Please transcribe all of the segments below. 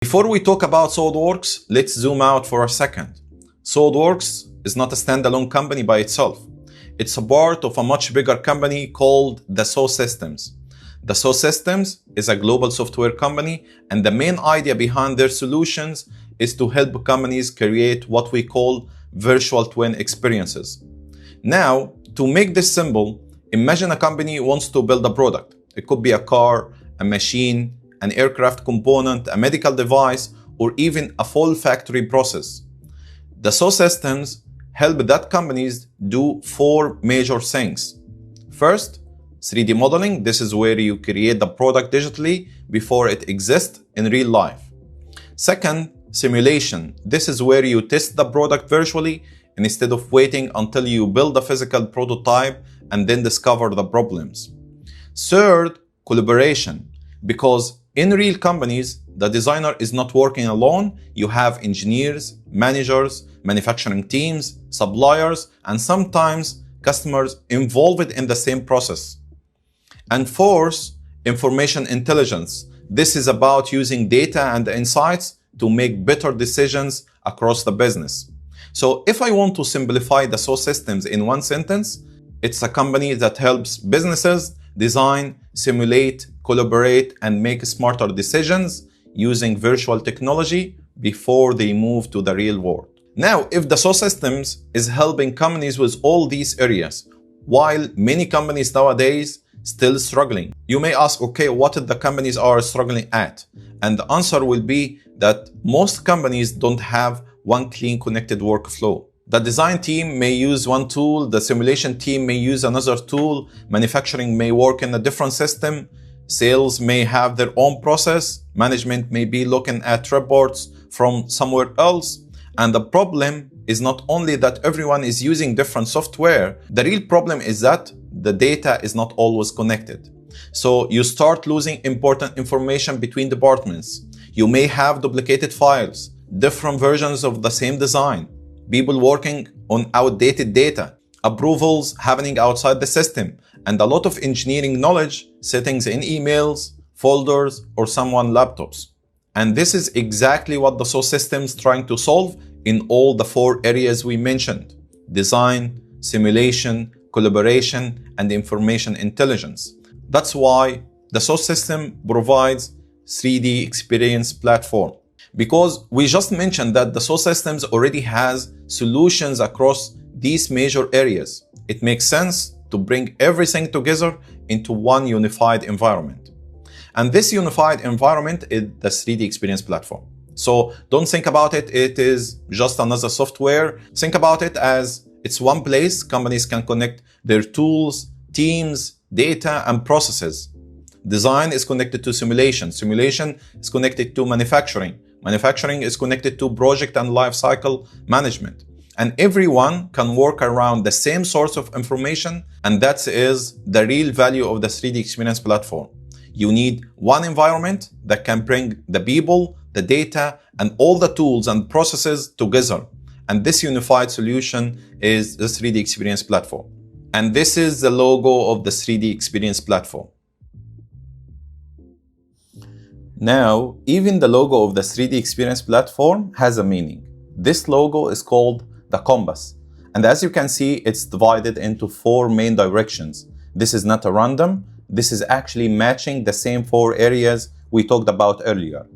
Before we talk about SolidWorks, let's zoom out for a second. SolidWorks is not a standalone company by itself. It's a part of a much bigger company called Dassault Systems. Dassault Systems is a global software company, and the main idea behind their solutions is to help companies create what we call virtual twin experiences. Now, to make this simple, imagine a company wants to build a product. It could be a car, a machine, an aircraft component, a medical device, or even a full factory process. Dassault Systems help that companies do four major things. First, 3D modeling. This is where you create the product digitally before it exists in real life. Second, simulation. This is where you test the product virtually instead of waiting until you build a physical prototype and then discover the problems. Third, collaboration. Because in real companies, the designer is not working alone. You have engineers, managers, manufacturing teams, suppliers, and sometimes customers involved in the same process. And fourth, information intelligence. This is about using data and insights to make better decisions across the business. So if I want to simplify Dassault Systems in one sentence, it's a company that helps businesses design, simulate, collaborate, and make smarter decisions using virtual technology before they move to the real world. Now, if Dassault Systems is helping companies with all these areas, while many companies nowadays still struggling, you may ask, okay, what the companies are struggling at? And the answer will be that most companies don't have one clean connected workflow. The design team may use one tool, the simulation team may use another tool, manufacturing may work in a different system, sales may have their own process, management may be looking at reports from somewhere else. And the problem is not only that everyone is using different software, the real problem is that the data is not always connected. So you start losing important information between departments. You may have duplicated files, different versions of the same design, people working on outdated data, approvals happening outside the system, and a lot of engineering knowledge settings in emails, folders, or someone's laptops. And this is exactly what the Dassault Systems trying to solve in all the four areas we mentioned: design, simulation, collaboration, and information intelligence. That's why the Dassault System provides 3D experience platform. Because we just mentioned that the Dassault Systems already has solutions across these major areas. It makes sense to bring everything together into one unified environment. And this unified environment is the 3D experience platform. So don't think about it, it is just another software. Think about it as it's one place companies can connect their tools, teams, data, and processes. Design is connected to simulation. Simulation is connected to manufacturing. Manufacturing is connected to project and lifecycle management. And everyone can work around the same source of information, and that is the real value of the 3D experience platform. You need one environment that can bring the people, the data, and all the tools and processes together. And this unified solution is the 3D experience platform. And this is the logo of the 3D experience platform. Now, even the logo of the 3D experience platform has a meaning. This logo is called the compass. And as you can see, it's divided into four main directions. This is not a random. This is actually matching the same four areas we talked about earlier.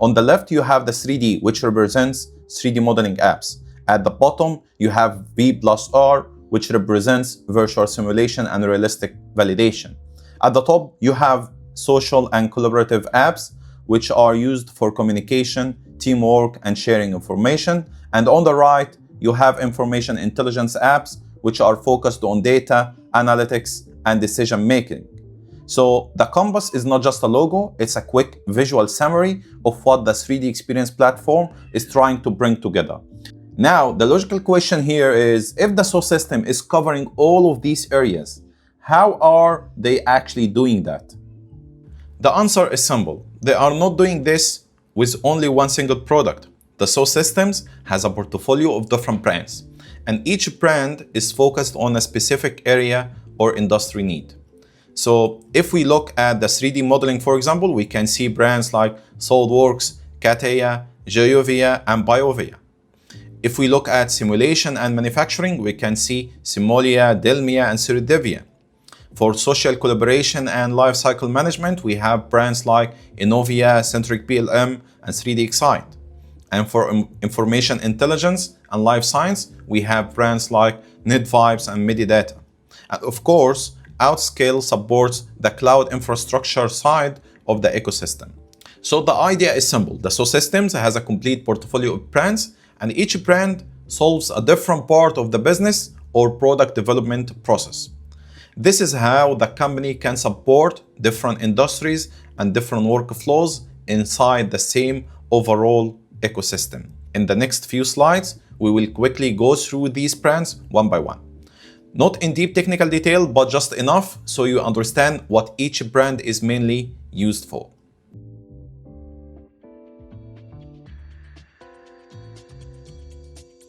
On the left, you have the 3D, which represents 3D modeling apps. At the bottom, you have V+R, which represents virtual simulation and realistic validation. At the top, you have social and collaborative apps, which are used for communication, teamwork, and sharing information. And on the right, you have information intelligence apps, which are focused on data, analytics, and decision making. So the compass is not just a logo, it's a quick visual summary of what the 3D experience platform is trying to bring together. Now, the logical question here is, if the Dassault system is covering all of these areas, how are they actually doing that? The answer is simple. They are not doing this with only one single product. The Dassault Systems has a portfolio of different brands, and each brand is focused on a specific area or industry need. So if we look at the 3D modeling, for example, we can see brands like SolidWorks, CATIA, Geovia, and BioVia. If we look at simulation and manufacturing, we can see Simolia, Delmia, and Ceridivia. For social collaboration and lifecycle management, we have brands like Innovia, Centric PLM, and 3DEXPERIENCE. And for information intelligence and life science, we have brands like NetVibes and Medidata. And of course, Outscale supports the cloud infrastructure side of the ecosystem. So the idea is simple. Dassault Systems has a complete portfolio of brands, and each brand solves a different part of the business or product development process. This is how the company can support different industries and different workflows inside the same overall ecosystem. In the next few slides, we will quickly go through these brands one by one. Not in deep technical detail, but just enough so you understand what each brand is mainly used for.